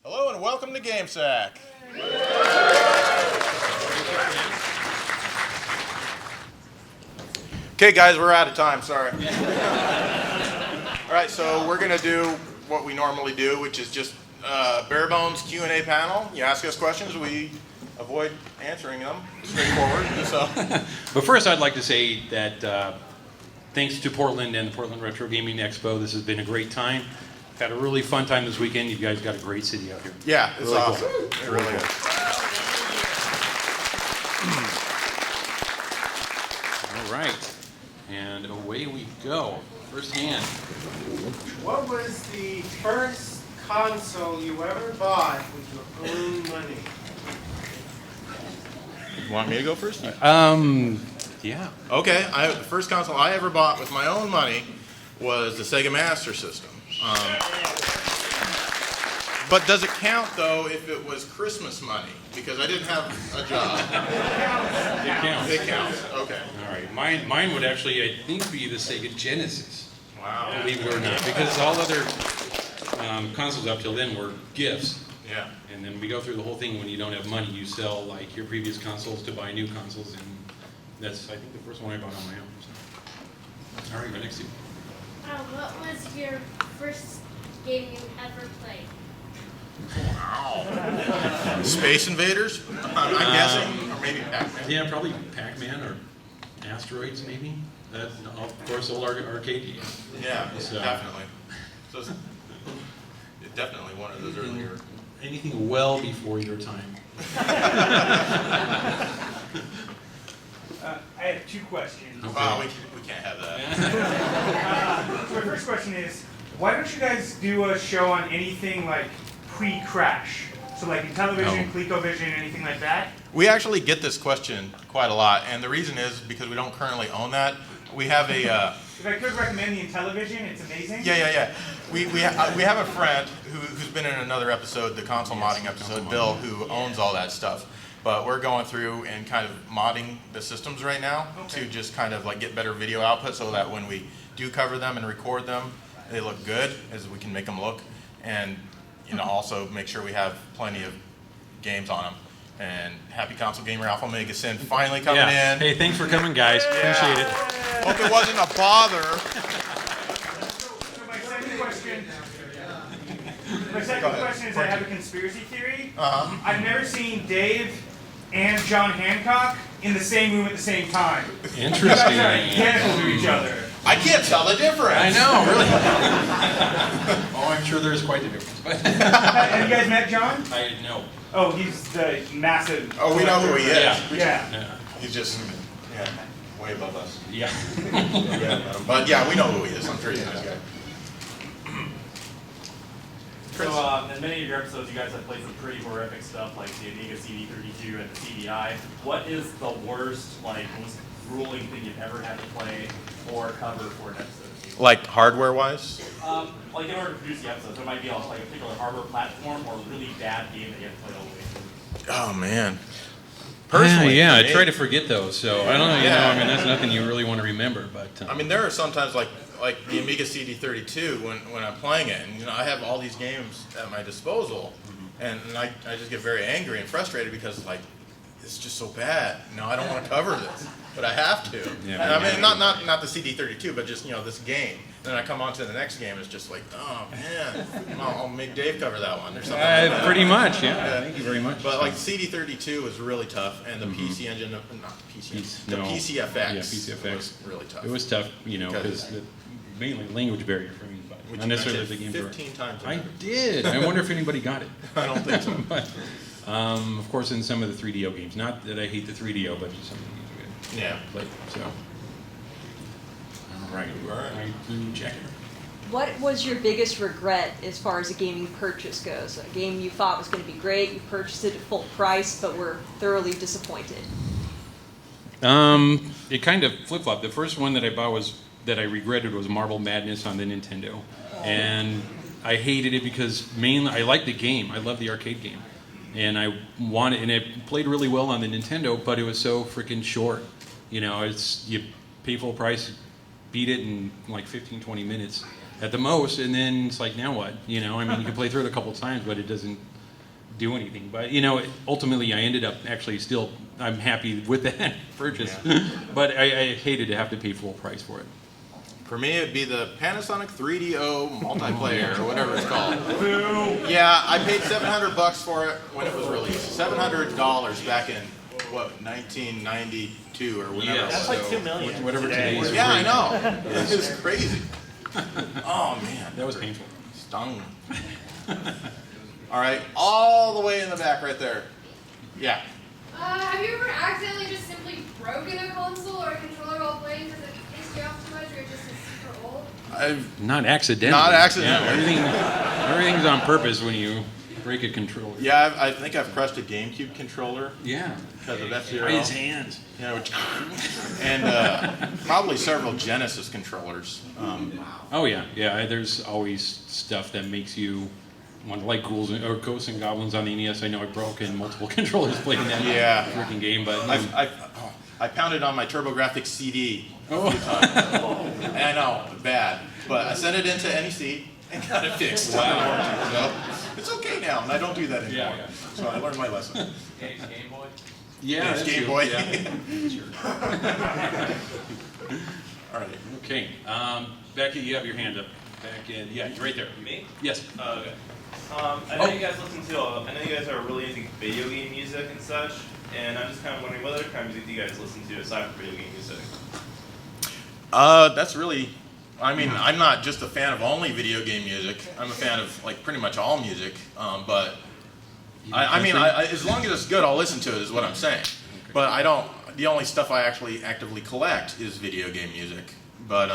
Hello and welcome to GameSack. Okay guys, we're out of time, sorry. All right, so we're gonna do what we normally do, which is just bare bones Q&A panel. You ask us questions, we avoid answering them, straightforward. So. But first I'd like to say that thanks to Portland and the Portland Retro Gaming Expo, this has been a great time. Had a really fun time this weekend. You guys got a great city out here. Yeah, it's really awesome. Cool. It really is. All right, and away we go. First hand. What was the first console you ever bought with your own money? You want me to go first? Yeah. Okay, the first console I ever bought with my own money was the Sega Master System. But does it count though if it was Christmas money? Because I didn't have a job. It counts. It counts. Okay. All right. Mine would actually, I think, be the Sega Genesis. Wow. Believe it or not, because all other consoles up till then were gifts. Yeah. And then we go through the whole thing. When you don't have money, you sell like your previous consoles to buy new consoles, and that's, I think, the first one I bought on my own. So. All right, go next to you. What was your first game you ever played? Wow. Space Invaders? I'm guessing, or maybe Pac-Man. Yeah, probably Pac-Man or Asteroids, maybe. That, of course, old arcade games. Yeah, So- definitely. So it's definitely one of those earlier. Anything well before your time. I have two questions. Okay. Wow, we can't have that. So my first question is, why don't you guys do a show on anything like pre-crash? So like Intellivision, ColecoVision, anything like that? We actually get this question quite a lot, and the reason is because we don't currently own that. We have a... If I could recommend the Intellivision, it's amazing. Yeah. We have a friend who's been in another episode, the console modding episode, Bill, who owns all that stuff. But we're going through and kind of modding the systems right now to just kind of like get better video output so that when we do cover them and record them, they look good, as we can make them look, and also make sure we have plenty of games on them. And happy console gamer Alpha Omega Sin finally coming in. Hey, thanks for coming, guys. Appreciate it. Hope it wasn't a bother. So my second question is I have a conspiracy theory. I've never seen Dave and John Hancock in the same room at the same time. Interesting. You guys are identical to each other. I can't tell the difference. I know, really. Oh, I'm sure there is quite a difference. But Have you guys met John? I know. Oh, he's the massive... Oh, we know who he is. Yeah. He's just way above us. Yeah. But yeah, we know who he is. I'm sure he's a nice guy. So, in many of your episodes, you guys have played some pretty horrific stuff, like the Amiga CD32 and the CDI. What is the worst, most grueling thing you've ever had to play or cover for an episode? Like hardware-wise? Like in order to produce the episode, there might be a particular hardware platform or a really bad game that you have to play all the way through. Oh man. Personally, yeah, for I me, try to forget those. So I don't know. That's nothing you really want to remember. But I mean, there are sometimes like the Amiga CD32 when I'm playing it, and I have all these games at my disposal, and I just get very angry and frustrated because it's just so bad. No, I don't want to cover this, but I have to. Yeah. And I mean, not the CD32, but just this game. And then I come on to the next game, it's just like, oh man, I'll make Dave cover that one or something. Like that. pretty much, yeah. Thank you very much. But CD32 was really tough, and the PC engine, not PC, the PCFX, Yeah, PCFX was really tough. It was tough, because mainly language barrier for me, but Which not you necessarily the mentioned game. 15 times. I did. I wonder if anybody got it. I don't think so. But, of course, in some of the 3DO games. Not that I hate the 3DO, but just some of the games we Yeah. played. So, all right, check. What was your biggest regret as far as a gaming purchase goes? A game you thought was going to be great, you purchased it at full price, but were thoroughly disappointed. It kind of flip-flopped. The first one that I bought that I regretted was Marble Madness on the Nintendo. And I hated it because mainly I liked the game. I loved the arcade game. And I wanted, and it played really well on the Nintendo, but it was so freaking short. You pay full price, beat it in 15, 20 minutes at the most, and then it's like, now what? You can play through it a couple times, but it doesn't do anything. But you know, ultimately, I ended up actually still. I'm happy with that purchase, but I hated to have to pay full price for it. For me, it'd be the Panasonic 3DO multiplayer, or whatever it's called. Yeah, I paid $700 for it when it was released. $700 back in, what, 1992 or whatever. Yeah, That's like $2 million. Whatever today. today's Yeah, I rate. know. It was crazy. Oh, man. That was painful. Stung. All right, all the way in the back right there. Yeah. Have you ever accidentally just simply broken a console or a controller while playing because it pissed you off too much or it just is super old? I've Not accidentally. Not accidentally. Yeah, everything's on purpose when you break a controller. Yeah, I think I've crushed a GameCube controller Yeah. because of F-Zero. His hands. You know, and probably several Genesis controllers. Oh yeah, yeah. There's always stuff that makes you want to like ghouls or ghosts and goblins on the NES. I know I broke in multiple controllers playing that Yeah. freaking game, but I pounded on my TurboGrafx CD. oh, I know, bad, but I sent it into NEC and got it fixed. Wow. So it's okay now, and I don't do that anymore. Yeah. So I learned my lesson. Game Boy. yeah, It's that's Game you. Boy. Yeah. Sure. All right. Okay, Becky, you have your hand up. Back in, yeah, you're right there. Me? Yes. Okay. I know you guys listen to. I know you guys are really into video game music and such, and I'm just kind of wondering what other kind of music do you guys listen to aside from video game music? That's really. I mean, I'm not just a fan of only video game music. I'm a fan of like pretty much all music. But I mean, as long as it's good, I'll listen to it. Is what I'm saying. But I don't. The only stuff I actually actively collect is video game music. But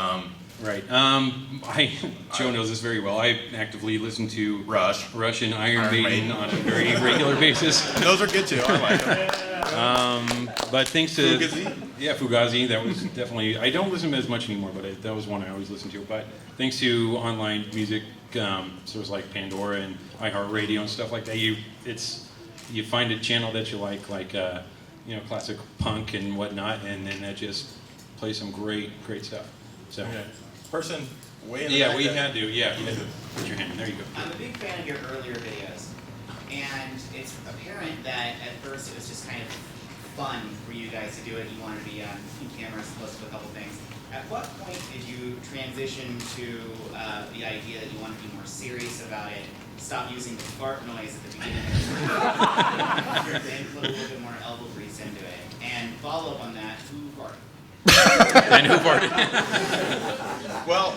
Right. Joe knows this very well. I actively listen to Rush and Iron Iron Maiden Maiden. on a very regular basis. Those are good too. I like them. But thanks to Fugazi? Yeah, Fugazi. That was definitely. I don't listen to it as much anymore, but that was one I always listened to. But thanks to online music sources like Pandora and iHeartRadio and stuff like that, you find a channel that you like classic punk and whatnot, and then that just plays some great stuff. So. Okay. Person way in the Yeah, back we there. had to. Yeah, you had to put your hand in. There you go. I'm a big fan of your earlier videos, and it's apparent that at first it was just kind of fun for you guys to do it. You wanted to be in camera as opposed to a couple things. At what point did you transition to the idea that you wanted to be more serious about it, stop using the fart noise at the beginning, and put a little bit more elbow grease into it? And follow up on that, who farted? And who farted? Well,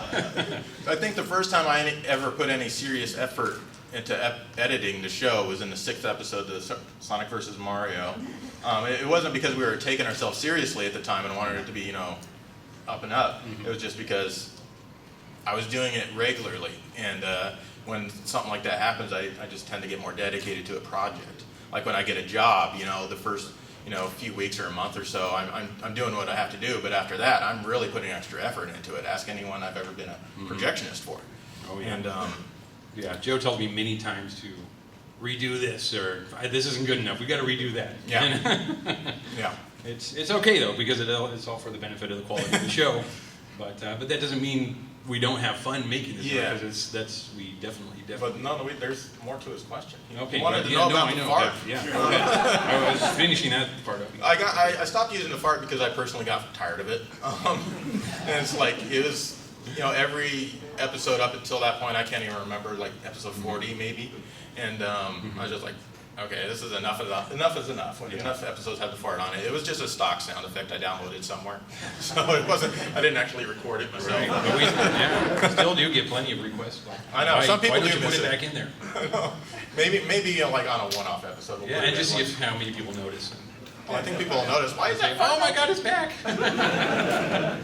I think the first time I ever put any serious effort into editing the show was in the 6th episode of Sonic vs. Mario. It wasn't because we were taking ourselves seriously at the time and wanted it to be, up and up. It was just because I was doing it regularly, and when something like that happens, I just tend to get more dedicated to a project. Like when I get a job, the first few weeks or a month or so, I'm doing what I have to do, but after that, I'm really putting extra effort into it. Ask anyone I've ever been a projectionist for. Oh yeah. And yeah, Joe told me many times to redo this, or this isn't good enough. We got to redo that. Yeah. Yeah. It's okay though, because it's all for the benefit of the quality of the show. But that doesn't mean we don't have fun making this. Yeah. Because we definitely. But no, there's more to his question. Okay. He wanted to yeah, know no, about I the know. fart. Yeah. Okay. I was finishing that part up. I stopped using the fart because I personally got tired of it. And it's like, it was, every episode up until that point, I can't even remember, like episode 40 maybe. And I was just like, okay, this is enough is enough. When enough episodes have the fart on it. It was just a stock sound effect I downloaded somewhere. So I didn't actually record it myself. Right. But we still do get plenty of requests. Like, I know, some people why don't do you put miss it it. back in there? Maybe like on a one-off episode. We'll Yeah, put it and just in see how many people notice. I think people will notice, why is that? Oh my God, it's back!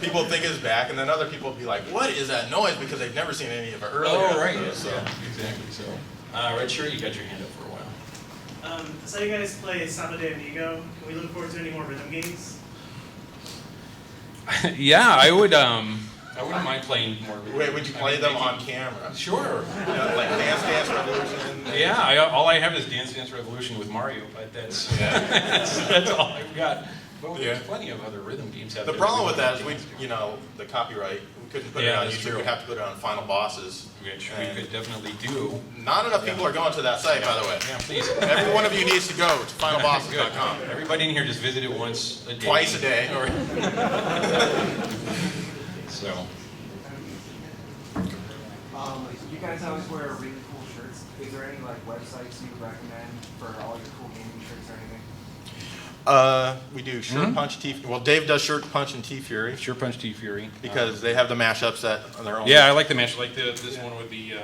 People think it's back, and then other people will be like, what is that noise? Because they've never seen any of it earlier. Oh right, episodes, yeah, exactly. So, Red Shirt, you got your hand up for a while. So you guys play Samba de Amigo. Can we look forward to any more rhythm games? Yeah, I wouldn't mind playing more. Wait, would you play them on camera? Sure. Like Dance Revolution? Yeah, all I have is Dance Dance Revolution with Mario, but that's that's all I've got. Well, there's plenty of other rhythm games out The there. problem with that is games. the copyright, we couldn't put it Yeah, on that's YouTube, true. we'd have to put it on Final Bosses. Which we And could definitely do. Not enough people are going to that site, by the way. Yeah, please. Every one of you needs to go to finalbosses.com. Everybody in here just visit it once a day. Twice a day. Or- So, You guys always wear really cool shirts. Is there any like websites you recommend for all your cool gaming shirts or anything? We do Shirt Punch, well, Dave does Shirt Punch and T-Fury. Sure Punch T-Fury. Because they have the mashups that are their own. Yeah, I like the match, like this one with the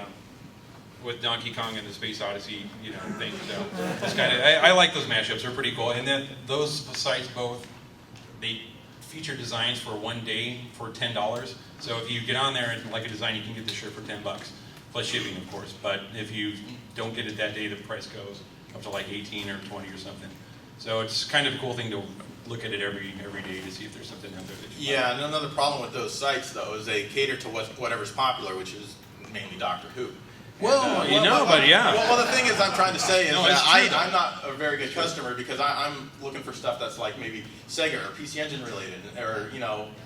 with Donkey Kong and the Space Odyssey, thing. So it's kind of I like those mashups. They're pretty cool. And then those sites both they feature designs for one day for $10. So if you get on there and like a design, you can get the shirt for $10 plus shipping, of course. But if you don't get it that day, the price goes up to like 18 or 20 or something. So it's kind of a cool thing to look at it every day to see if there's something out there that you Yeah, and another problem with those sites, though, is they cater to whatever's popular, which is mainly Doctor Who. Well, And, but yeah. Well, the thing is, I'm trying to say is No, that it's true, though. I'm not a very good customer because I'm looking for stuff that's like maybe Sega or PC Engine related, or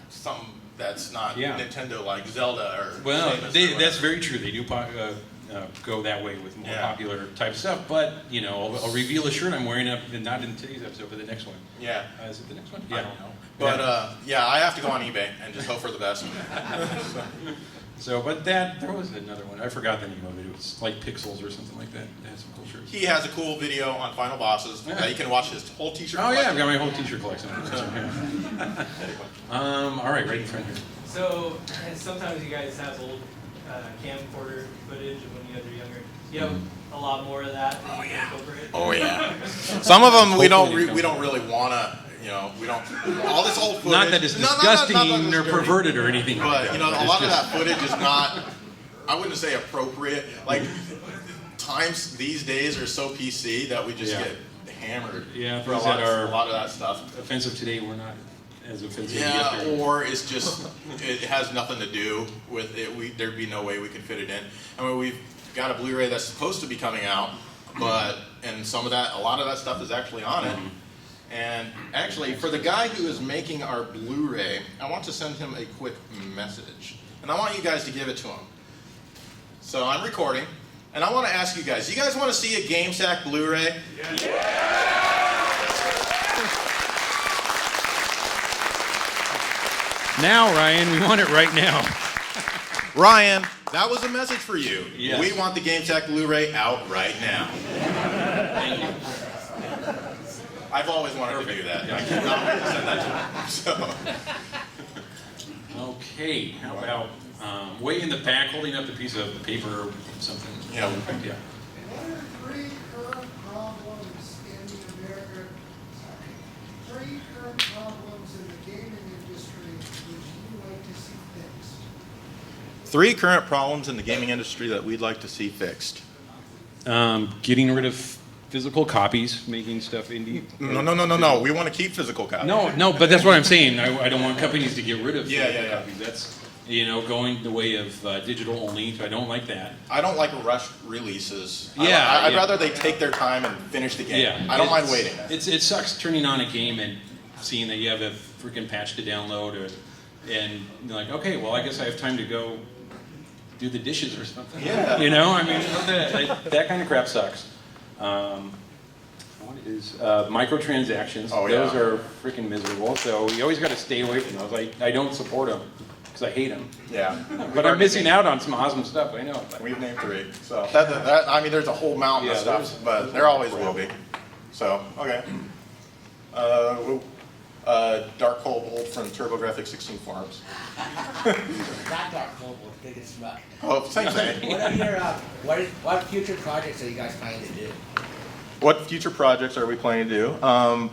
something that's not Yeah. Nintendo, like Zelda or. Well, Samus or that's whatever. very true. They do go that way with more Yeah. popular type stuff. But I'll reveal a shirt I'm wearing up, and not in today's episode, but the next one. Yeah. Is it the next one? I don't know. But I have to go on eBay and just hope for the best. So, but there was another one. I forgot the name of it. It was like Pixels or something like that. It had some cool shirts. He has a cool video on Final Bosses Yeah. that you can watch his whole t-shirt. Oh yeah, I've collection. got my whole T-shirt collection. All right, right in front here. So, and sometimes you guys have old camcorder footage of when you guys are younger. You have a lot more of that. Oh yeah. Oh yeah. Some of them we don't Hopefully they we come. don't really wanna. We don't. All this old footage. Not that it's No, disgusting not that it's or dirty. perverted or anything But like that. a It's lot of just- that footage is not. I wouldn't say appropriate. Like times these days are so PC that we just Yeah. get hammered. Yeah, for a things lot, that are a lot of that stuff. offensive today were not as offensive Yeah, yesterday. or it's just it has nothing to do with it. There'd be no way we could fit it in. I mean, we've got a Blu-ray that's supposed to be coming out, and a lot of that stuff is actually on it. And actually, for the guy who is making our Blu-ray, I want to send him a quick message, and I want you guys to give it to him. So I'm recording, and I want to ask you guys: you guys want to see a GameSack Blu-ray? Now, Ryan, we want it right now. Ryan, that was a message for you. Yes. We want the GameSack Blu-ray out right now. Thank you. I've always wanted to do that. I cannot wait to send that to him. Okay, how about way in the back, holding up a piece of paper or something. Yeah. Yeah. What are three current problems in America? Three current problems in the gaming industry which you like to see fixed. 3 current problems in the gaming industry that we'd like to see fixed. Getting rid of physical copies, making stuff indie. No. We want to keep physical copies. No, but that's what I'm saying. I don't want companies to get rid of Yeah, physical yeah, yeah. copies. That's going the way of digital only. So I don't like that. I don't like rushed releases. Yeah, I'd yeah. rather they take their time and finish the game. Yeah, I don't mind waiting. It sucks turning on a game and seeing that you have a freaking patch to download, and you're like, okay, well, I guess I have time to go do the dishes or something. Yeah. I mean, that kind of crap sucks. What is microtransactions? Oh, yeah. Those are freaking miserable. So you always got to stay away from those. I don't support them because I hate them. Yeah. But I'm missing out on some awesome stuff. I know. We've named 3. So I mean, there's a whole mountain of Yeah, stuff, but there always will be. So okay. Dark Cobalt from TurboGrafx 16 Farms. Not Dark Cobalt, Big Smuck. Oh, same thing. What are your what future projects are you guys planning to do? What future projects are we planning to do?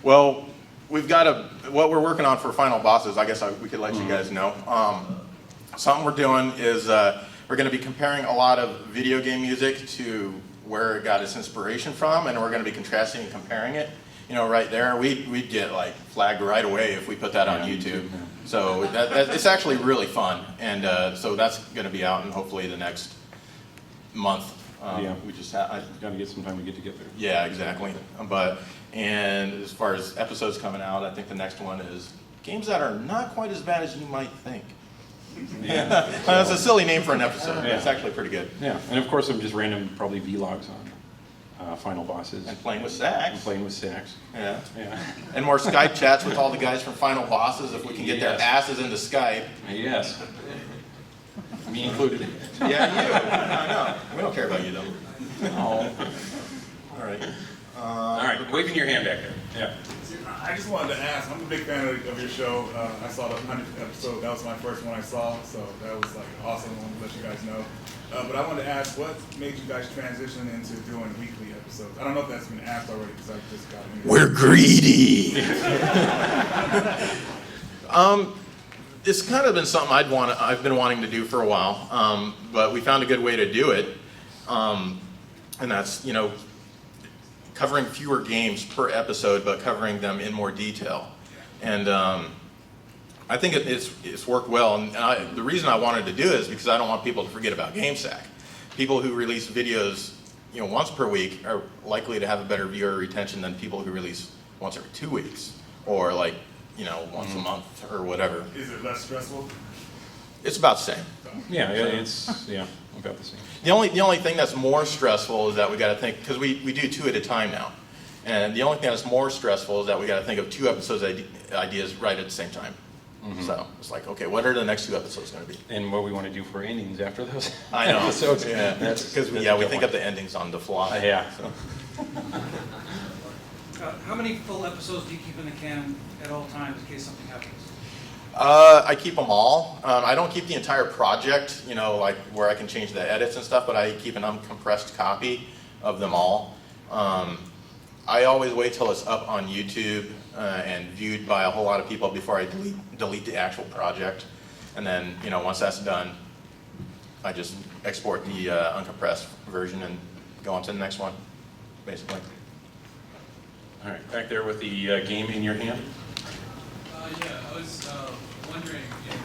Well, we've got what we're working on for Final Bosses. I guess we could let you guys know. Something we're doing is we're going to be comparing a lot of video game music to where it got its inspiration from, and we're going to be contrasting and comparing it. Right there, we'd get like flagged right away if we put that on YouTube. So it's actually really fun, and so that's going to be out in hopefully the next month. Yeah. We just got to get some time to get together. Yeah, exactly. And as far as episodes coming out, I think the next one is games that are not quite as bad as you might think. Yeah. That's a silly name for an episode, but Yeah. it's actually pretty good. Yeah, and of course, I'm just random, probably vlogs on final bosses. And playing with Sax. And playing with Sax. Yeah. Yeah. And more Skype chats with all the guys from Final Bosses if we can get their Yes. asses into Skype. Yes. Me included. Yeah, you. I know. We don't care about you though. Oh. All right. All right, waving your hand back there. Yeah. I just wanted to ask, I'm a big fan of your show. I saw the 100th episode. That was my first one I saw, so that was like awesome. I wanted to let you guys know. But I wanted to ask, what made you guys transition into doing weekly episodes? I don't know if that's been asked already because I just got in. We're greedy. It's kind of been something I've been wanting to do for a while, but we found a good way to do it, and that's, you know, covering fewer games per episode, but covering them in more detail. And I think it's worked well. And the reason I wanted to do it is because I don't want people to forget about GameSack. People who release videos, you know, once per week are likely to have a better viewer retention than people who release once every 2 weeks, or like, you know, once a month or whatever. Is it less stressful? It's about the same. Yeah, it's about the same. The only thing that's more stressful is that we got to think, because we do 2 at a time now, and the only thing that's more stressful is that we got to think of 2 episodes ideas right at the same time. Mm-hmm. So it's like, okay, what are the next 2 episodes going to be? And what we want to do for endings after those. I know. episodes. Yeah, because we think up the endings on the fly. Yeah. So. How many full episodes do you keep in the can at all times in case something happens? I keep them all. I don't keep the entire project, you know, like where I can change the edits and stuff, but I keep an uncompressed copy of them all. I always wait till it's up on YouTube and viewed by a whole lot of people before I delete the actual project. And then, you know, once that's done, I just export the uncompressed version and go on to the next one, basically. All right, back there with the game in your hand. Yeah, I was wondering if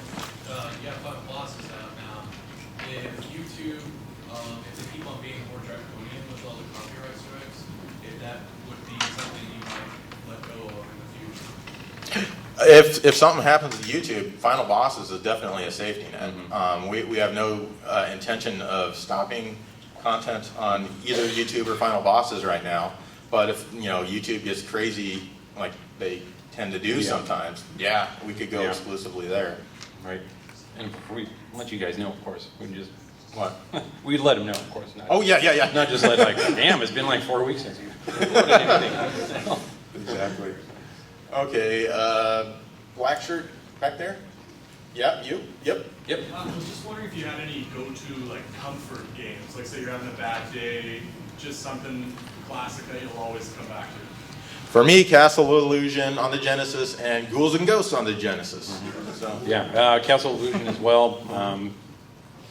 you have Final Bosses out now, if YouTube, if they keep on being more draconian with all the copyright strikes, if that would be something you might let go of in the future. If something happens with YouTube, Final Bosses is definitely a safety net. Mm-hmm. We have no intention of stopping content on either YouTube or Final Bosses right now. But if, you know, YouTube gets crazy, like they tend to do sometimes, yeah, we could go exclusively there. Right. And we let you guys know, of course. We just what? We'd let them know, of course. Not, oh yeah. Not just let like, damn, it's been like 4 weeks since you recorded anything. Exactly. Okay, black shirt back there. Yeah, you. Yep. I was just wondering if you had any go-to like comfort games, like say you're having a bad day, just something classic that you'll always come back to. For me, Castle Illusion on the Genesis and Ghouls and Ghosts on the Genesis. So. Yeah, Castle Illusion as well.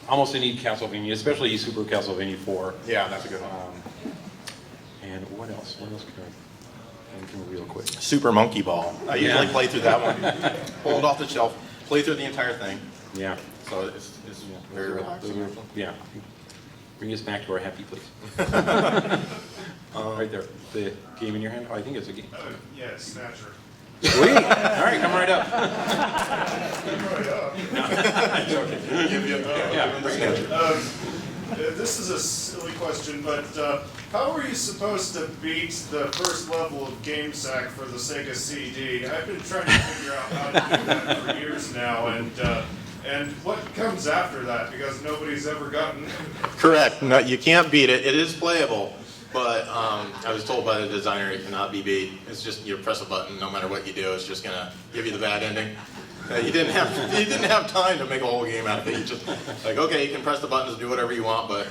Almost any Castlevania, especially Super Castlevania 4. Yeah, that's a good one. And what else? What else could I think real quick? Super Monkey Ball. I usually play through that one. Pull it off the shelf, play through the entire thing. Yeah. So it's very relaxing. Yeah. Bring us back to our happy place. Right there, the game in your hand. Oh, I think it's a game. Yeah, Snatcher. Sweet. All right, come right up. This is a silly question, but how were you supposed to beat the first level of GameSack for the Sega CD? I've been trying to figure out how to do that for years now, and what comes after that, because nobody's ever gotten. Correct. No, you can't beat it. It is playable, but I was told by the designer it cannot be beat. It's just you press a button, no matter what you do, it's just gonna give you the bad ending. You didn't have time to make a whole game out of it. You just like, okay, you can press the buttons, do whatever you want, but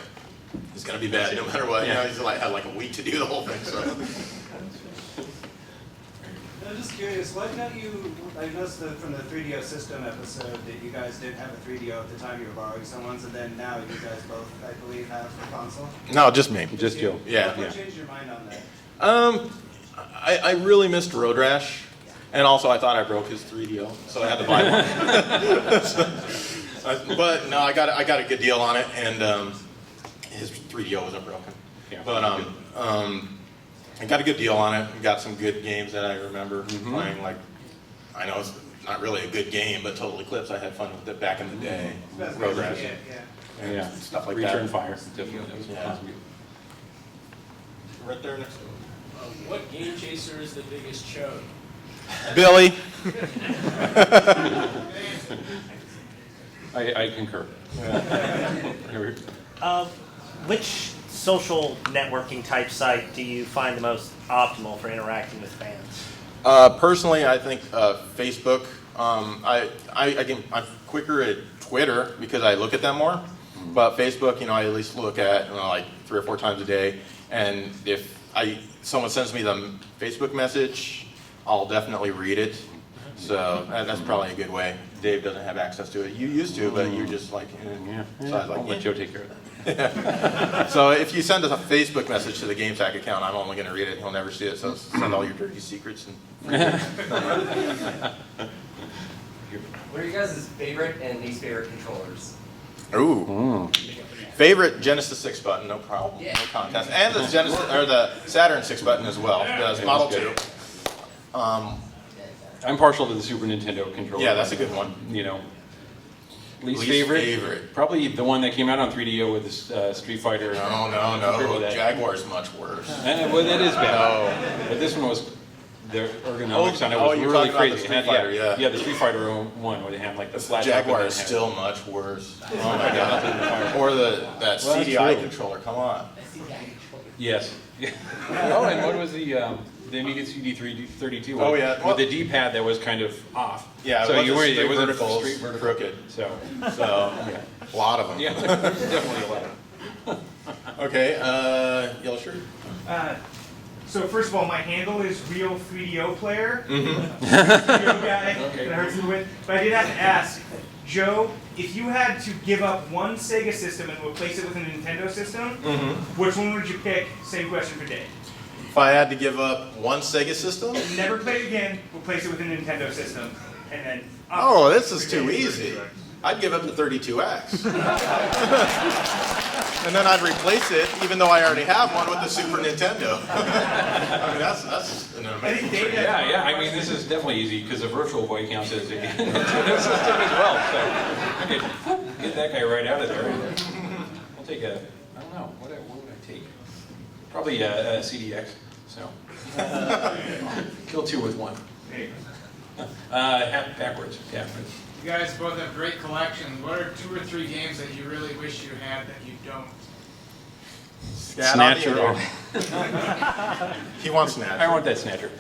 it's gonna be bad no matter what. You know, you had like a week to do the whole thing. So. I'm just curious, why don't you, I noticed that from the 3DO system episode that you guys did have a 3DO at the time you were borrowing someone's, and then now you guys both, I believe, have for console? No, just me. Just you. Yeah. What changed your mind on that? I really missed Road Rash, and also I thought I broke his 3DO, so I had to buy one. But no, I got a good deal on it, and his 3DO wasn't broken. Yeah. But I got a good deal on it. Got some good games that I remember playing. Like, I know it's not really a good game, but Total Eclipse, I had fun with it back in the day. Road Rash. Yeah, stuff like Return that. Fire, definitely. That was Yeah. awesome. Right there next to What game chaser is the biggest chode? Billy. I concur. Which social networking type site do you find the most optimal for interacting with fans? Personally, I think Facebook. I'm quicker at Twitter because I look at them more. But Facebook, I at least look at like 3 or 4 times a day. And if someone sends me the Facebook message, I'll definitely read it. So that's probably a good way. Dave doesn't have access to it. You used to, but you're just like, so I was like, I'll let Joe take care of that. So if you send us a Facebook message to the GameSack account, I'm only going to read it. He'll never see it. So send all your dirty secrets. What are you guys' favorite and least favorite controllers? Ooh. Favorite Genesis 6 button, no problem, no contest, and the Genesis or the Saturn 6 button as well. The Model 2. I'm partial to the Super Nintendo controller. Yeah, that's a good one. Least favorite? Probably the one that came out on 3DO with the Street Fighter. No. Jaguar's much worse. Well, that is bad. But this one was, the ergonomics on it was you're really talking about crazy. the Street Fighter, Yeah, the Street Fighter one where they had like the flat top Jaguar and is then still much worse. Oh my god. Or that CDI controller, come on. Yes. Oh, and what was the Amiga CD32 one? Oh, yeah. With the D-pad that was kind of off. Yeah, so it wasn't vertical, straight vertical. crooked. So yeah, a lot of them. Yeah, definitely a lot of them. Okay, yellow shirt. So first of all, my handle is Real 3DO Player. 3DO guy. Okay. That hurts a little bit. But I did have to ask, Joe, if you had to give up one Sega system and replace it with a Nintendo system, which one would you pick? Same question for Dave. If I had to give up one Sega system? Never play it again, replace it with a Nintendo system, and then... Oh, this is too easy. I'd give up the 32X. And then I'd replace it, even though I already have one, with the Super Nintendo. I mean, that's an amazing. Yeah. I mean, this is definitely easy because the Virtual Boy counts as a Nintendo system as well. So I could get that guy right out of there. I'll take I don't know, what would I take? Probably a CDX. So kill 2 with 1. Backwards. Yeah. You guys both have great collections. What are 2 or 3 games that you really wish you had that you don't? Snatcher. He wants Snatcher. I want that Snatcher.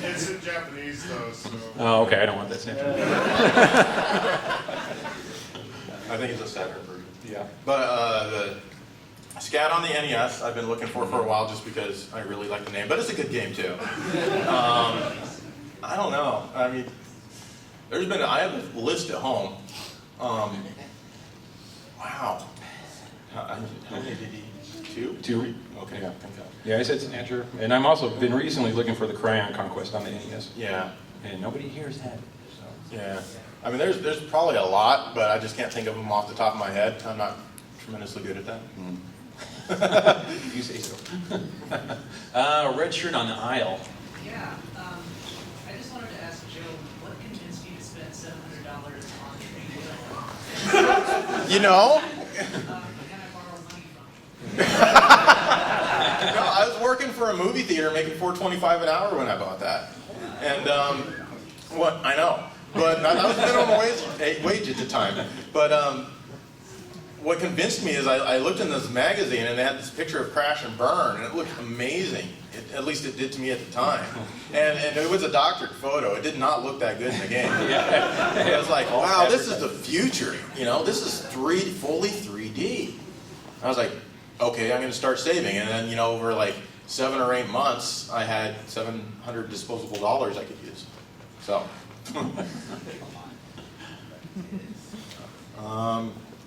It's in Japanese though, so. Oh, okay. I don't want that Snatcher. I think it's a Saturn version. Yeah. But the Scat on the NES, I've been looking for a while just because I really like the name. But it's a good game too. I don't know. I mean, I have a list at home. Wow. How many did he? 2? Okay. Yeah, I said Snatcher. And I'm also been recently looking for the Cryon Conquest on the NES. Yeah. And nobody here has had it. So. Yeah. I mean, there's probably a lot, but I just can't think of them off the top of my head. I'm not tremendously good at that. You say so. Red shirt on the aisle. Yeah. I just wanted to ask Joe, what convinced you to spend $700 on training? You know? No, I was working for a movie theater making $4.25 an hour when I bought that. And, I know. But that was minimum wage at the time. But what convinced me is I looked in this magazine and they had this picture of Crash and Burn, and it looked amazing. At least it did to me at the time. And it was a doctored photo. It did not look that good in the game. I was like, wow, this is the future. This is fully 3D. I was like, okay, I'm going to start saving. And then, over like 7 or 8 months, I had $700 disposable dollars I could use. So.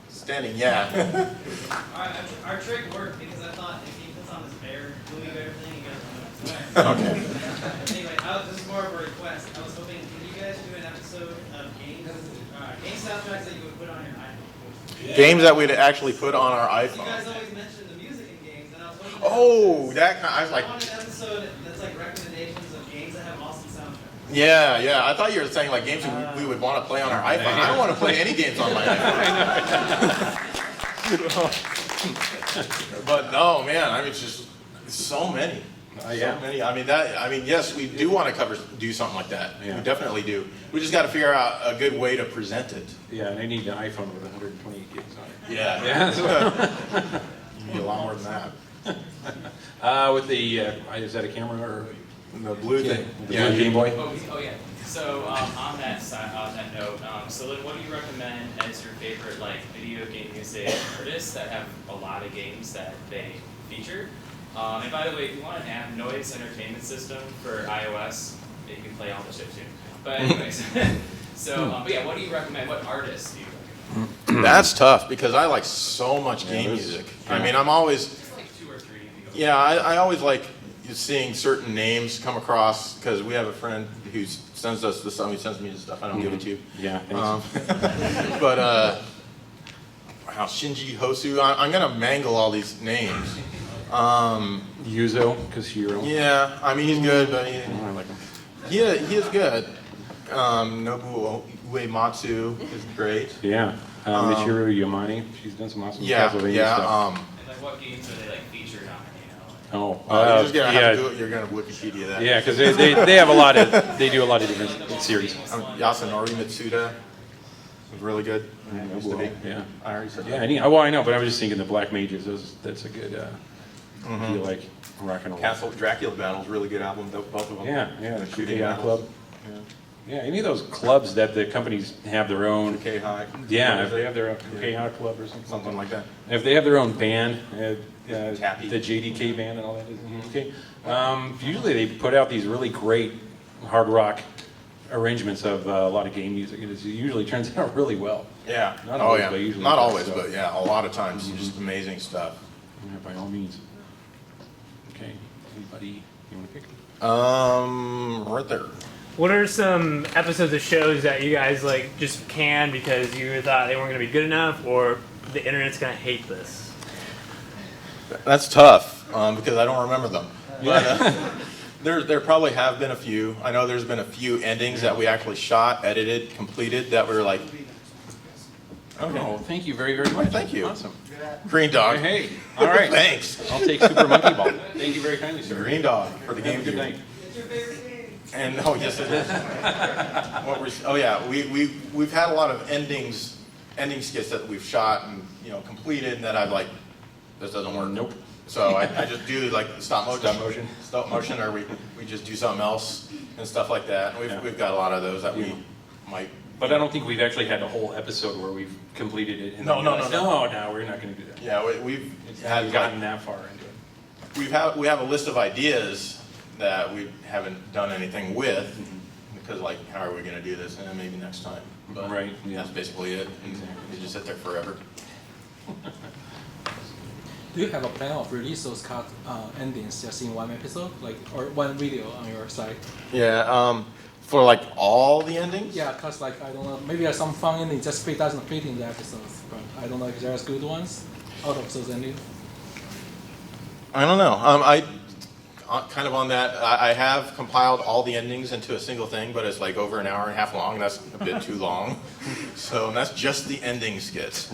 Standing, yeah. Our trick worked because I thought if he puts on his Gummy Bear thing, he goes on his way. Okay. Anyway, this is more of a request. I was hoping, can you guys do an episode of game soundtracks that you would put on your iPhone? Games that we'd actually put on our You iPhone. guys always mention the music in games, and I was hoping Oh, that kind. I was like, I want an episode that's like recommendations of games that have awesome soundtracks. yeah. I thought you were saying like games we would want to play on our iPhone. I don't want to play any games on my iPhone. But no, man. I mean, it's just so many. Yeah. So many. I mean, yes, we do want to do something like that. Yeah. We definitely do. We just got to figure out a good way to present it. Yeah, and I need an iPhone with 128 gigs on it. Yeah. You need a lot more than that. With the, is that a camera or? The blue thing. The blue Game Boy? Oh yeah. So on that note, so then what do you recommend as your favorite like video game music artists that have a lot of games that they feature? And by the way, if you want an app noise entertainment system for iOS, you can play all the shit too. But anyways, but yeah, what do you recommend? What artists do you recommend? That's tough because I like so much game music. I mean, I'm always. Just like 2 or 3. Yeah, I always like seeing certain names come across because we have a friend who sends us the stuff. He sends me the stuff. I don't give it to you. Yeah. Thanks. But wow, Shinji Hosu. I'm gonna mangle all these names. Yuzo Koshiro. Yeah, I mean he's good, but I like him. he is good. Nobuo Uematsu is great. Yeah. Michiru Yamane. She's done some awesome Castlevania stuff. And like what games are they like featured on? You know? Oh, you're gonna have to do it. You're gonna Wikipedia that. Yeah, because they have a lot of they do a lot of different series. Yasunori Mitsuda was really good. Used to be. Yeah. I already said Yeah, that. I know, but I was just thinking the Black Mages. That's a good. If you like rock and roll. Castle Dracula Battle's really good album. Both of them. Yeah, the Shooting KI battles. Club. Yeah, any of those clubs that the companies have their own. K High. Yeah, if they have their own KI Club or something like that. If they have their own band, Tappy. the JDK band and all that. Okay. Usually they put out these really great hard rock arrangements of a lot of game music. It usually turns out really well. Yeah. Not always, but usually. Not always, but yeah, a lot of times. Just amazing stuff. Yeah, by all means. Okay. Anybody you want to pick? Right there. What are some episodes of shows that you guys like just canned because you thought they weren't going to be good enough, or the internet's going to hate this? That's tough because I don't remember them. But there probably have been a few. I know there's been a few endings that we actually shot, edited, completed that we were like. Okay. Oh, thank you very, very much. Thank you. Awesome. Green Dog. Hey. All right. Thanks. I'll take Super Monkey Ball. Thank you very kindly, sir. Green Dog for the game. Have a good night. And yes, it is. We've had a lot of ending skits that we've shot and completed, and that I've like, this doesn't work. Nope. So I just do like stop motion, or we just do something else and stuff like that. We've got a lot of those that we might. But I don't think we've actually had a whole episode where we've completed it. And No, then no, realized, no. No, we're not going to do that. Yeah, we've gotten that far into it. We have a list of ideas that we haven't done anything with because like, how are we going to do this? And then maybe next time. But right. Yeah. That's basically it. And we just sit there forever. Do you have a plan of release those cut endings just in one episode, or one video on your site? Yeah. For like all the endings? Yeah, cause like I don't know, maybe there's some fun endings just doesn't fit in the episodes, but I don't know if there's good ones out of those endings. I don't know. I kind of on that. I have compiled all the endings into a single thing, but it's like over an hour and a half long. That's a bit too long. So that's just the ending skits.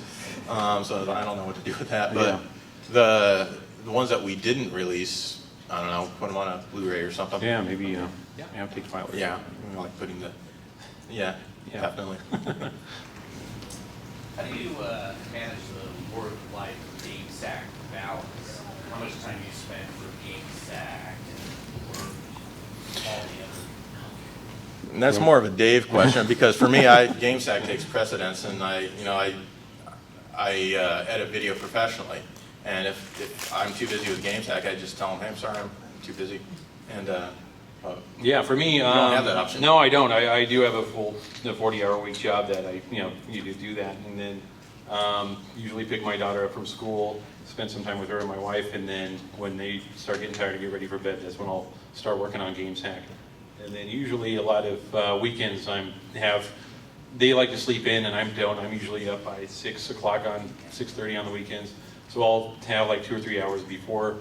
So I don't know what to do with that. But the ones that we didn't release, I don't know, put them on a Blu-ray or something. Yeah, maybe. Take files. Yeah, like putting the. Yeah. Definitely. How do you manage the work-life game sack balance? How much time do you spend for game sack and work, all the other? And that's more of a Dave question because for me, game sack takes precedence, and I edit video professionally, and if I'm too busy with game sack, I just tell them, hey, I'm sorry, I'm too busy, and. Yeah, for me, you don't have that option. No, I don't. I do have a full 40-hour week job that I need to do that, and then usually pick my daughter up from school, spend some time with her and my wife, and then when they start getting tired to get ready for bed, that's when I'll start working on Games Hack. And then usually a lot of weekends they like to sleep in and I don't. I'm usually up by 6:30 on the weekends, so I'll have like 2 or 3 hours before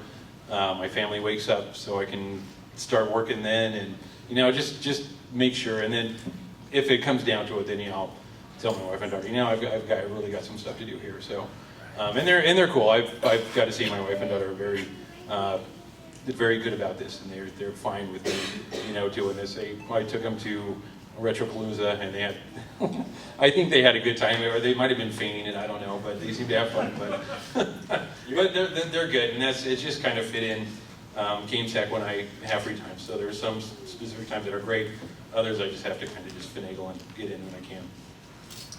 my family wakes up, so I can start working then, and just make sure. And then if it comes down to it, then I'll tell my wife and daughter, I've really got some stuff to do here. So, and they're cool. I've got to say my wife and daughter are very good about this, and they're fine with me, doing this. I took them to Retropalooza, and they had, I think they had a good time, or they might have been feigning it, I don't know, but they seem to have fun. But they're good, and it's just kind of fit in GameSack when I have free time. So there's some specific times that are great, others I just have to kind of just finagle and get in when I can.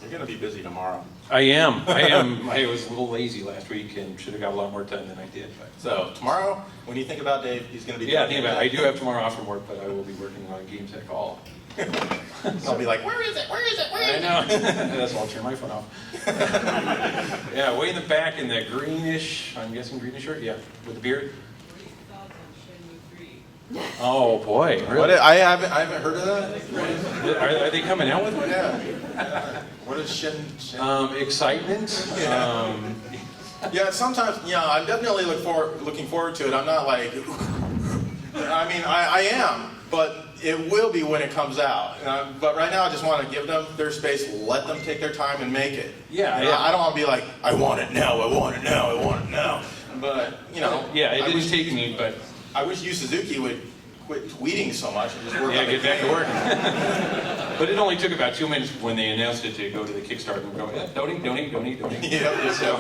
You're going to be busy tomorrow. I am. I was a little lazy last week and should have got a lot more done than I did. But. So tomorrow, when you think about Dave, he's going to be. Yeah, think about it. I do have tomorrow off from work, but I will be working on GameSack all. I'll be like, where is it? Where is it? Where is it? I know. That's why I'll turn my phone off. Yeah, way in the back in the greenish, I'm guessing greenish shirt. Yeah, with the beard. Oh boy! Really? What? I haven't heard of that. Are they coming out with one? Yeah. What is Shen? Excitement. Yeah, sometimes. Yeah, I'm definitely looking forward to it. I'm not like. I mean, I am, but it will be when it comes out. But right now, I just want to give them their space, let them take their time and make it. Yeah. I don't want to be like, I want it now. I want it now. I want it now. But Yeah, it didn't take me, but. I wish Yu Suzuki would quit tweeting so much and just work on get back to work. But it only took about 2 minutes when they announced it to go to the Kickstarter and go, donate. Yeah. So.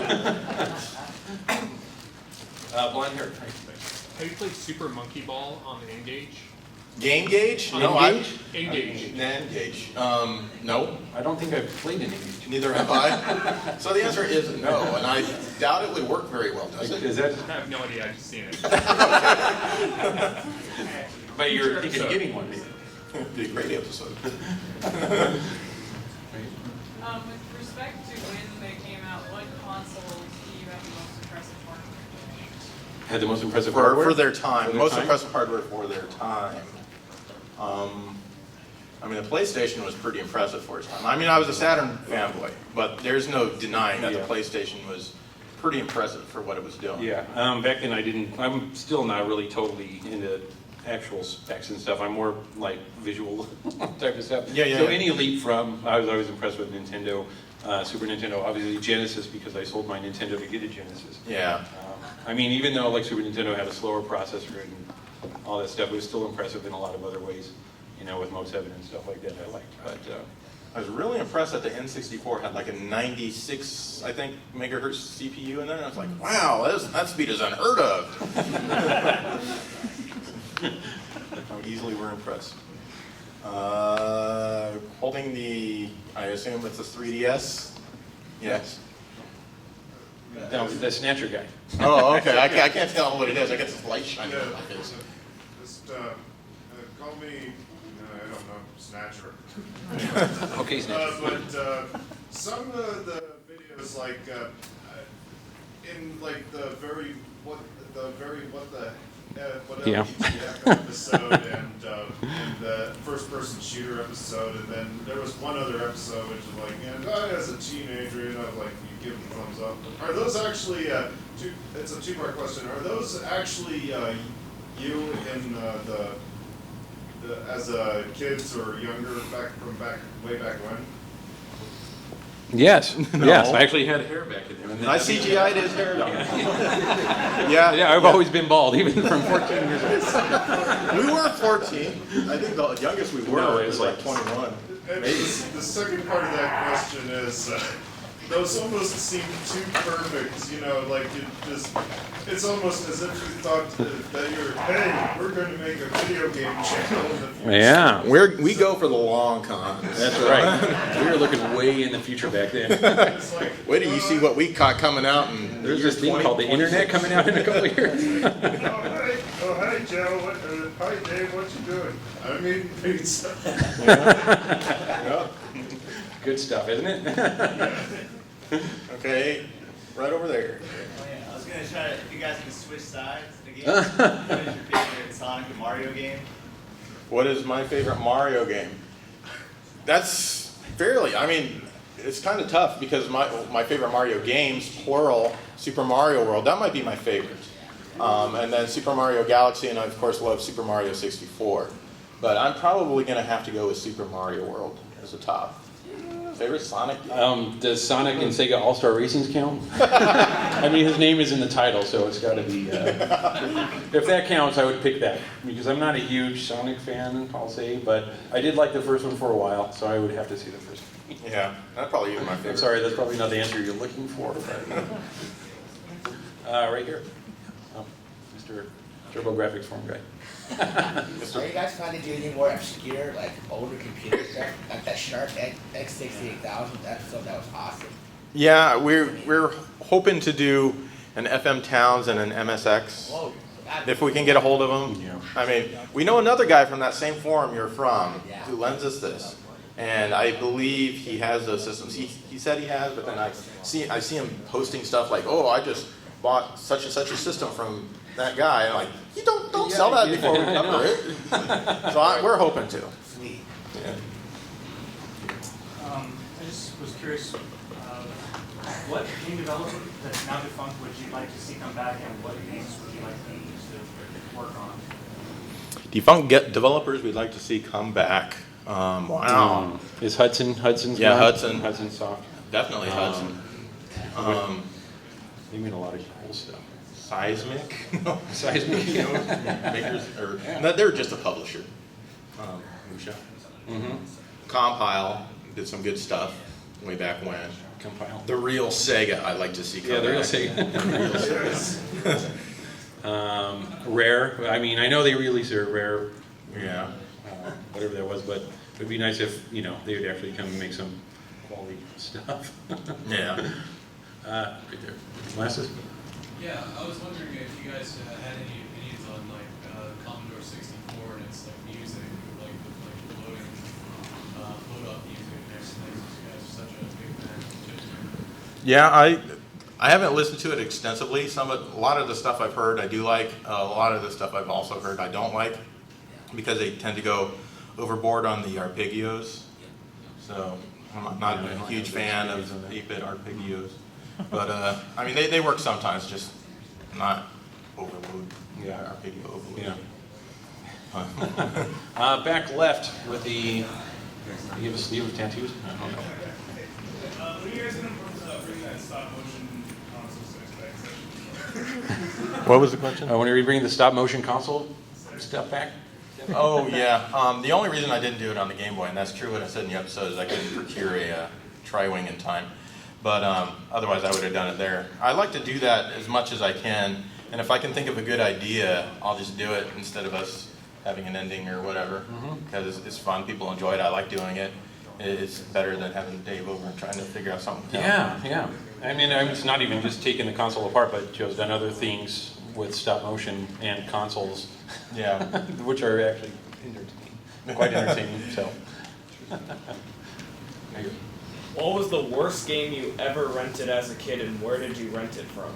Blonde hair. Have you played Super Monkey Ball on the N-Gage? Game Gauge? No, N-Gage? N-Gage. No. I don't think I've played an N-Gage. Neither have I. So the answer is no, and I doubt it would work very well, does it? I have no idea, I've just seen it. But you're thinking of giving one, maybe. It'd be a great episode. With respect to when they came out, what consoles do you have the most impressive hardware? Had the most impressive hardware? For their time. Impressive hardware for their time. I mean, the PlayStation was pretty impressive for its time. I mean, I was a Saturn fanboy, but there's no denying that the PlayStation was pretty impressive for what it was doing. Yeah, back then I'm still not really totally into actual specs and stuff. I'm more like visual type of stuff. Yeah. So any leap from, I was always impressed with Nintendo, Super Nintendo, obviously Genesis, because I sold my Nintendo to get a Genesis. Yeah. I mean, even though like Super Nintendo had a slower processor and all that stuff, it was still impressive in a lot of other ways, with Mode 7 and stuff like that I liked. But I was really impressed that the N64 had like a 96, I think, megahertz CPU in there. And I was like, wow, that speed is unheard of. How easily we're impressed. Holding the, I assume it's a 3DS? Yes. No, the Snatcher guy. Oh, okay. I can't tell what it is. I guess it's light shining on my face. Just call me, I don't know, Snatcher. Okay, Snatcher. But some of the videos, like in like the very what the ETF episode and the first-person shooter episode, and then there was one other episode which was like, as a teenager, I was like, you give them thumbs up. Are those actually it's a two-part question. Are those actually you in the as kids or younger way back when? Yes, No. yes. I actually had hair back in there. I CGI'd his hair down. Yeah, I've always been bald, even from 14 years old. We were 14. I think the youngest we were was like 21. And the second part of that question is, those almost seem too perfect, like it's almost as if you thought that hey, we're going to make a video game channel in the future. Yeah. We go for the long con. That's right. We were looking way in the future back then. Wait till you see what we caught coming out. And there's this thing called the internet coming out in a couple of years. Hi Joe, hi Dave, what you doing? I'm eating pizza. Good stuff, isn't it? Okay, right over there. Oh, yeah. I was going to try to, if you guys can switch sides again. What is your favorite Sonic and Mario game? What is my favorite Mario game? That's it's kind of tough because my favorite Mario games, plural, Super Mario World, that might be my favorite. And then Super Mario Galaxy, and I, of course, love Super Mario 64. But I'm probably going to have to go with Super Mario World as a top. Favorite Sonic game? Does Sonic and Sega All-Star Racings count? I mean, his name is in the title, so it's got to be... if that counts, I would pick that. Because I'm not a huge Sonic fan, I'll say, but I did like the first one for a while, so I would have to see the first one. Yeah, that's probably even my favorite. I'm sorry, that's probably not the answer you're looking for, but... right here. Oh, Mr. TurboGrafx Form Guy. Are you guys trying to do any more obscure, like older computer stuff? Like that Sharp X68000, that stuff that was awesome. Yeah, we're hoping to do an FM Towns and an MSX. Whoa. If we can get a hold of them. Yeah. I mean, we know another guy from that same forum you're from who lends us this. And I believe he has those systems. He said he has, but then I see him posting stuff like, oh, I just bought such and such a system from that guy. And I'm like, you don't sell that before we cover it. So we're hoping to. Sweet. Yeah. I just was curious, what game developer that's now defunct would you like to see come back, and what games would you like them to work on? Defunct developers we'd like to see come back. Wow. Is Hudson's Yeah, gone? Hudson Soft. Definitely Hudson. They made a lot of cool stuff. Seismic. Seismic. You know, makers, or no, they're just a publisher. Musha. Compile did some good stuff way back when. Compile. The real Sega I'd like to see come Yeah, the real back. Sega. Rare. I mean, I know they released their Rare. Yeah. Whatever that was, but it would be nice if they would actually come and make some quality stuff. Yeah. Right there. Glasses. Yeah, I was wondering if you guys had any opinions on like Commodore 64 and its like music, like with loading, load up music and everything. You guys are such a big fan. Yeah, I haven't listened to it extensively. A lot of the stuff I've heard I do like. A lot of the stuff I've also heard I don't like, because they tend to go overboard on the arpeggios. So I'm not a huge fan of 8-bit arpeggios. But I mean, they work sometimes, just not overload. Yeah. Arpeggio overload. Yeah. Back left with the. Do you have a sleeve of tattoos? I don't know. When you guys going to bring that stop motion console back? What was the question? When are you bringing the stop motion console stuff back? Oh yeah. The only reason I didn't do it on the Game Boy, and that's true what I said in the episode, is I couldn't procure a tri-wing in time. But otherwise, I would have done it there. I like to do that as much as I can, and if I can think of a good idea, I'll just do it instead of us having an ending or whatever, because it's fun. People enjoy it. I like doing it. It's better than having Dave over and trying to figure out something. Yeah. I mean, it's not even just taking the console apart, but Joe's done other things with stop motion and consoles. Yeah. Which are actually quite entertaining. So. What was the worst game you ever rented as a kid, and where did you rent it from?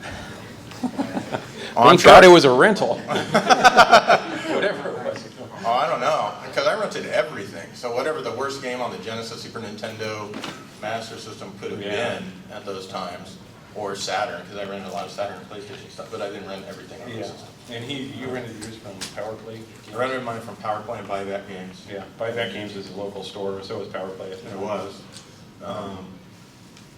Thank God it was a rental. Whatever it was. Oh, I don't know, because I rented everything. So whatever the worst game on the Genesis, Super Nintendo, Master System could have been at those times, or Saturn, because I rented a lot of Saturn and PlayStation stuff, but I didn't rent everything on the system. And you rented yours from PowerPlay? I rented mine from PowerPlay and Buyback Games. Yeah, Buyback Games is a local store, so is PowerPlay. It was.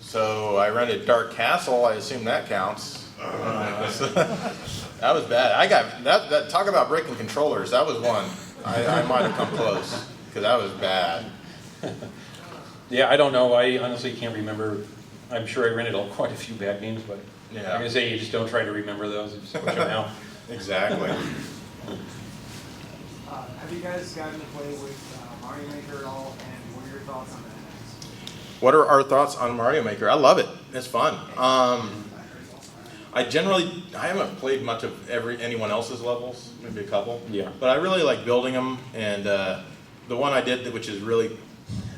So I rented Dark Castle. I assume that counts. That was bad. I got that. Talk about breaking controllers. That was one. I might have come close, because that was bad. Yeah, I don't know. I honestly can't remember. I'm sure I rented quite a few bad games, but I'm gonna say you just don't try to remember those. You just push them out. Exactly. Have you guys gotten to play with Mario Maker at all, and what are your thoughts on that? What are our thoughts on Mario Maker? I love it. It's fun. I haven't played much of anyone else's levels, maybe a couple. Yeah. But I really like building them, and the one I did, which is really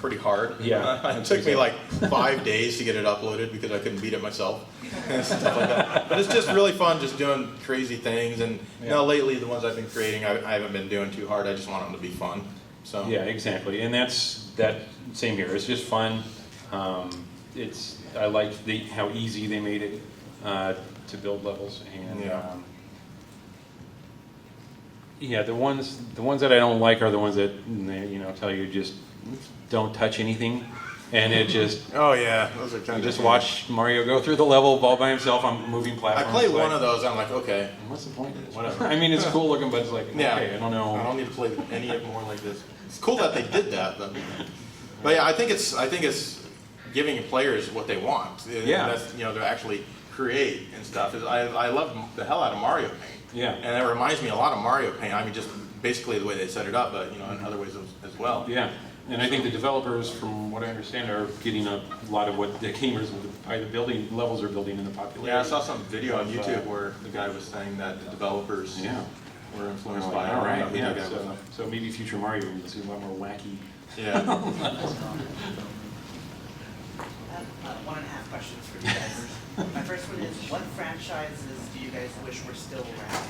pretty hard. Yeah. It took me like 5 days to get it uploaded because I couldn't beat it myself and stuff like that. But it's just really fun, just doing crazy things. And lately, the ones I've been creating, I haven't been doing too hard. I just want them to be fun. So. Yeah, exactly. And that's that same here. It's just fun. I like how easy they made it to build levels, and Yeah, the ones that I don't like are the ones that tell you just don't touch anything, and it just Oh yeah, those are kind you of. just watch Mario go through the level all by himself on moving I platforms. played Like, one of those. I'm like, okay, what's the point? whatever. I mean, it's cool looking, but it's like, Yeah, okay, I don't know. I don't need to play any more like this. It's cool that they did that, but yeah, I think it's giving players what they want. Yeah. That's to actually create and stuff. I love the hell out of Mario Paint. Yeah. And it reminds me a lot of Mario Paint. I mean, just basically the way they set it up, but in other ways as well. Yeah, and I think the developers, from what I understand, are getting a lot of what the gamers, the building levels are building in the popularity. Yeah, I saw some video on YouTube where the guy was saying that the developers were influenced by all right, video yeah. game. So maybe future Mario will see a lot more wacky. Yeah. 1.5 questions for you guys. My first one is, what franchises do you guys wish were still around?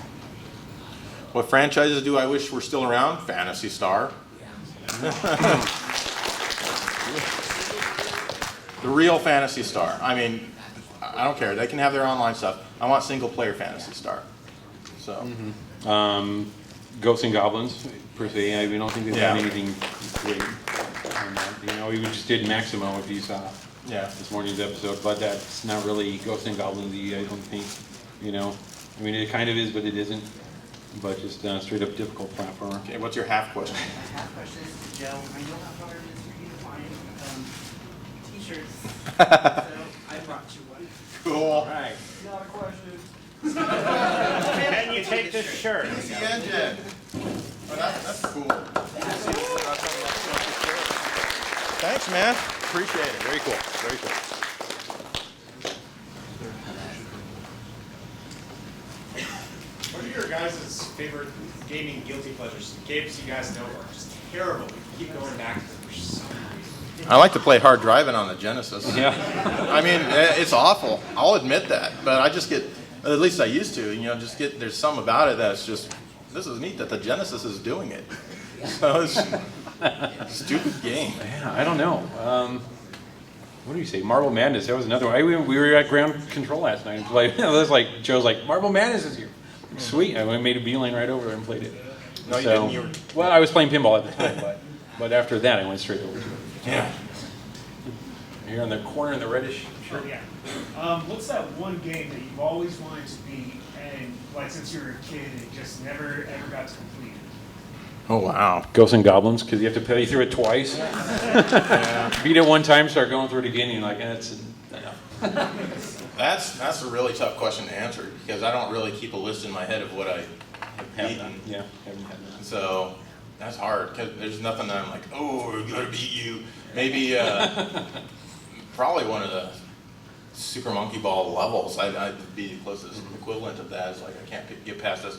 What franchises do I wish were still around? Phantasy Star. The real Phantasy Star. I mean, I don't care. They can have their online stuff. I want single player Phantasy Star. So. Ghosts and Goblins, per se. I don't think they've done anything great. We just did Maximo, if you saw this morning's episode, but that's not really Ghosts and Goblins-y, I don't think. I mean, it kind of is, but it isn't. But just straight up difficult platformer. Okay, what's your half question? My half question is to Joe. I know how hard it is for you to find t-shirts, so I brought you one. Cool. All right. Not a question. Can you take this shirt? Use the engine. Oh, that's cool. Thanks, man. Appreciate it. Very cool. Very cool. What are your guys' favorite gaming guilty pleasures? Games you guys know are just terrible, but you keep going back to them for some reason. I like to play Hard Driving on the Genesis. Yeah. I mean, it's awful. I'll admit that. But I just get, at least I used to, there's some about it that's just, this is neat that the Genesis is doing it. So it's stupid game. Yeah, I don't know. What do you say? Marble Madness. That was another one. We were at Ground Control last night and played. It was like, Joe's like, Marble Madness is here. Sweet. I made a beeline right over there and played it. No, you didn't. You were... Well, I was playing pinball at the time, but after that, I went straight over to it. Yeah. Here in the corner in the reddish shirt. Yeah. What's that one game that you've always wanted to beat, and like since you were a kid, it just never ever got to complete? Oh, wow. Ghosts and Goblins, because you have to play through it twice. Beat it one time, start going through it again, and you're like, that's enough. That's a really tough question to answer, because I don't really keep a list in my head of what I have beaten. Yeah, haven't had that. So that's hard, because there's nothing that I'm like, oh, we're going to beat you. Maybe probably one of the Super Monkey Ball levels. I'd be the closest equivalent of that. Is like I can't get past this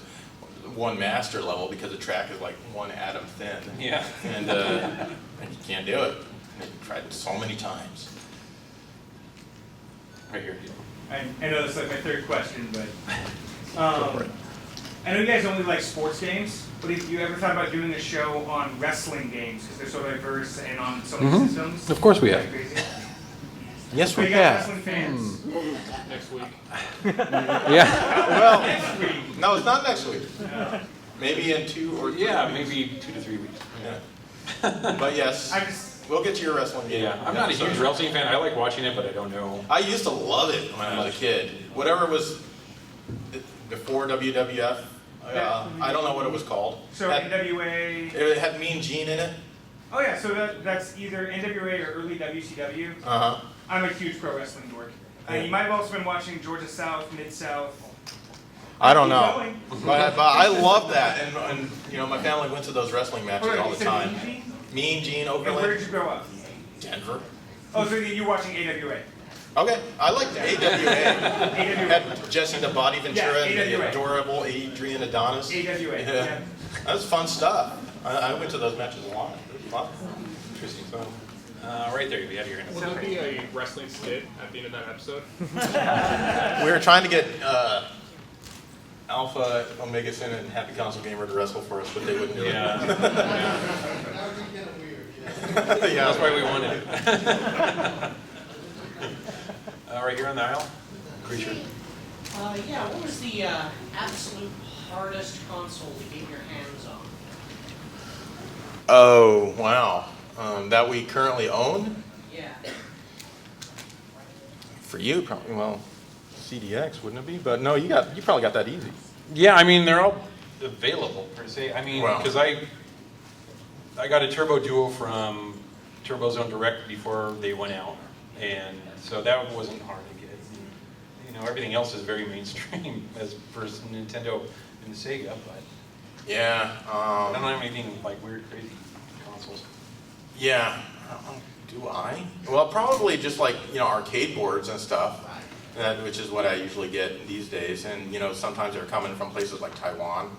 one master level because the track is like one atom thin. Yeah. And you can't do it. I've tried it so many times. Right here. I know this is like my third question, but I know you guys only like sports games, but if you ever thought about doing a show on wrestling games because they're so diverse and on so many systems? Of course we have. Yes, Are we you guys have. wrestling fans? Next week. Yeah. Well, Next week. no, it's not next week. Maybe in 2 or 3 Yeah, weeks. maybe 2 to 3 weeks. Yeah. But yes, we'll get to your wrestling game. Yeah, I'm not a huge wrestling fan. I like watching it, but I don't know. I used to love it when I was a kid. Whatever was before WWF, I don't know what it was called. So NWA. It had Mean Gene in it. Oh yeah, so that's either NWA or early WCW. Uh-huh. I'm a huge pro wrestling dork. You might have also been watching Georgia South, Mid South. I don't know, but I love that, and my family went to those wrestling matches all the time. Mean Gene, And where did you grow up? Denver. Oh, so you're watching AWA. Okay, I liked AWA. AWA. Had Jesse the Body Ventura and the AWA. adorable Adrian Adonis. AWA, yeah. That was fun stuff. I went to those matches a lot. It was fun. Interesting. So, right there, you have your hand. Will there be a wrestling skit at the end of that episode? We were trying to get Alpha, Omega Sin, and Happy Console Gamer to wrestle for us, but they wouldn't do it. Yeah. Yeah, that's why we wanted it. Right here on the aisle. Creature. Yeah, what was the absolute hardest console to get your hands on? Oh, wow. That we currently own? Yeah. For you, probably, well, CDX, wouldn't it be? But no, you probably got that easy. Yeah, I mean, they're all available, per se. I mean, Wow. because I got a Turbo Duo from TurboZone Direct before they went out, and so that wasn't hard to get. And, you know, everything else is very mainstream as for Nintendo and Sega, but Yeah. I don't have anything like weird, crazy consoles. Yeah. Do I? Well, probably just like, you know, arcade boards and stuff, which is what I usually get these days. And, you know, sometimes they're coming from places like Taiwan,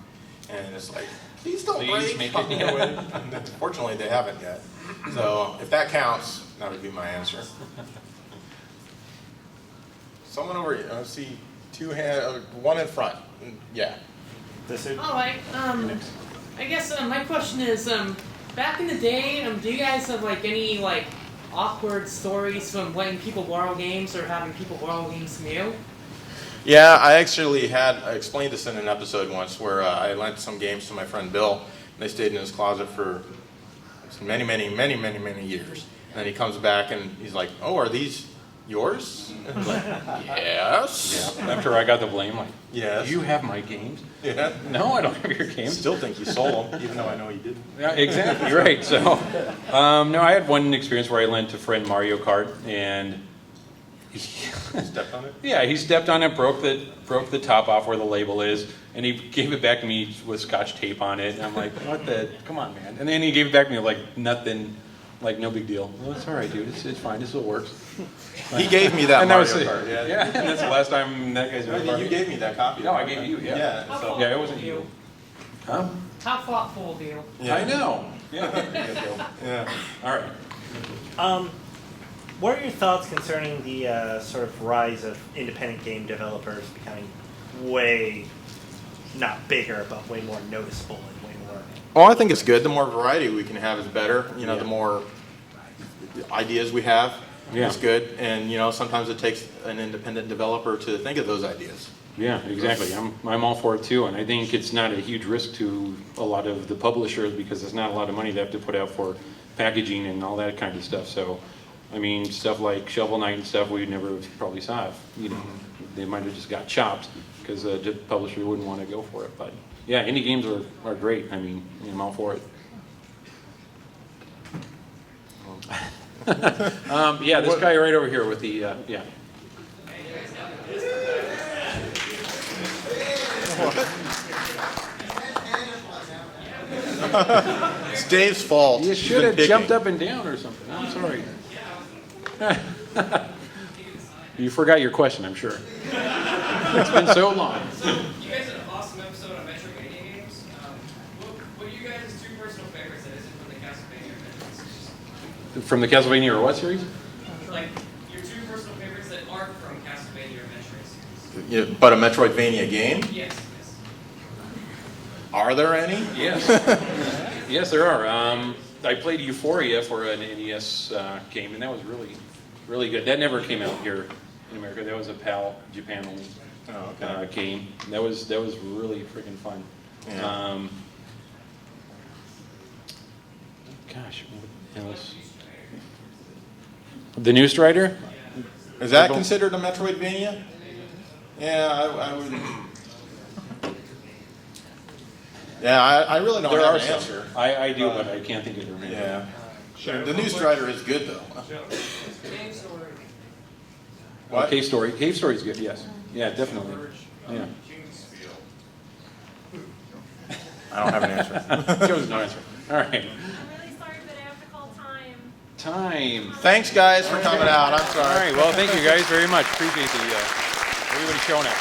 and it's like, please don't break. make you it. know, and fortunately, they haven't yet. So if that counts, that would be my answer. Someone over here, I see one in front. Yeah. All right. I guess my question is, back in the day, do you guys have like any like awkward stories from letting people borrow games or having people borrow games from you? Yeah, I actually I explained this in an episode once where I lent some games to my friend Bill, and they stayed in his closet for many years. And then he comes back and he's like, "Oh, are these yours?" And I'm like, "Yes." Yeah. After I got the blame, like, yes. You have my games? Yeah. No, I don't have your games. Still think you sold them, even though I know you didn't. Yeah, exactly, right. So, no, I had one experience where I lent a friend Mario Kart, and he stepped on it? Yeah, he stepped on it, broke the top off where the label is, and he gave it back to me with Scotch tape on it. And I'm like, what the? Come on, man. And then he gave it back to me like nothing, like no big deal. Well, it's all right, dude. It's fine. It still works. He gave me that and Mario was, Kart. Yeah. Yeah, and that's the last time that guy's ever. You gave me that copy. No, I gave you. Yeah. Yeah. So, yeah, it wasn't you. Huh? How thoughtful of you. Yeah. I know. Yeah. Yeah. All right. What are your thoughts concerning the sort of rise of independent game developers becoming way, not bigger, but way more noticeable and way more? Well, I think it's good. The more variety we can have is better. You know, the more ideas we have, it's good. And, you know, sometimes it takes an independent developer to think of those ideas. Yeah, exactly. I'm all for it too, and I think it's not a huge risk to a lot of the publishers because there's not a lot of money they have to put out for packaging and all that kind of stuff. So, I mean, stuff like Shovel Knight and stuff we never probably saw. You know, they might have just got chopped because the publisher wouldn't want to go for it. But yeah, indie games are great. I mean, I'm all for it. Yeah, this guy right over here with the yeah. It's Dave's fault. You should have jumped up and down or something. I'm sorry. You forgot your question, I'm sure. It's been so long. You guys did an awesome episode on Metroidvania games. What are you guys' two personal favorites that isn't from the Castlevania adventures? From the Castlevania or what series? Like, your two personal favorites that aren't from Castlevania or Metroid series. Yeah, but a Metroidvania game? Yes. Are there any? Yes. Yes, there are. I played Euphoria for an NES game, and that was really, really good. That never came out here in America. That was a PAL Japan only game. That was really freaking fun. Yeah. Gosh, what else? The New Strider? Is that considered a Metroidvania? Yeah, I would. Yeah, I really don't There have are an some. answer. I do, but I can't think of their name. Yeah. Sure. The New Strider is good though. What? Cave Story. Cave Story is good. Yes. Yeah, definitely. Yeah. I don't have an answer. Joe's no answer. All right. I'm really sorry, but I have to call time. Time. Thanks, guys, for coming out. I'm sorry. All right. Well, thank you guys very much. Appreciate everybody showing up.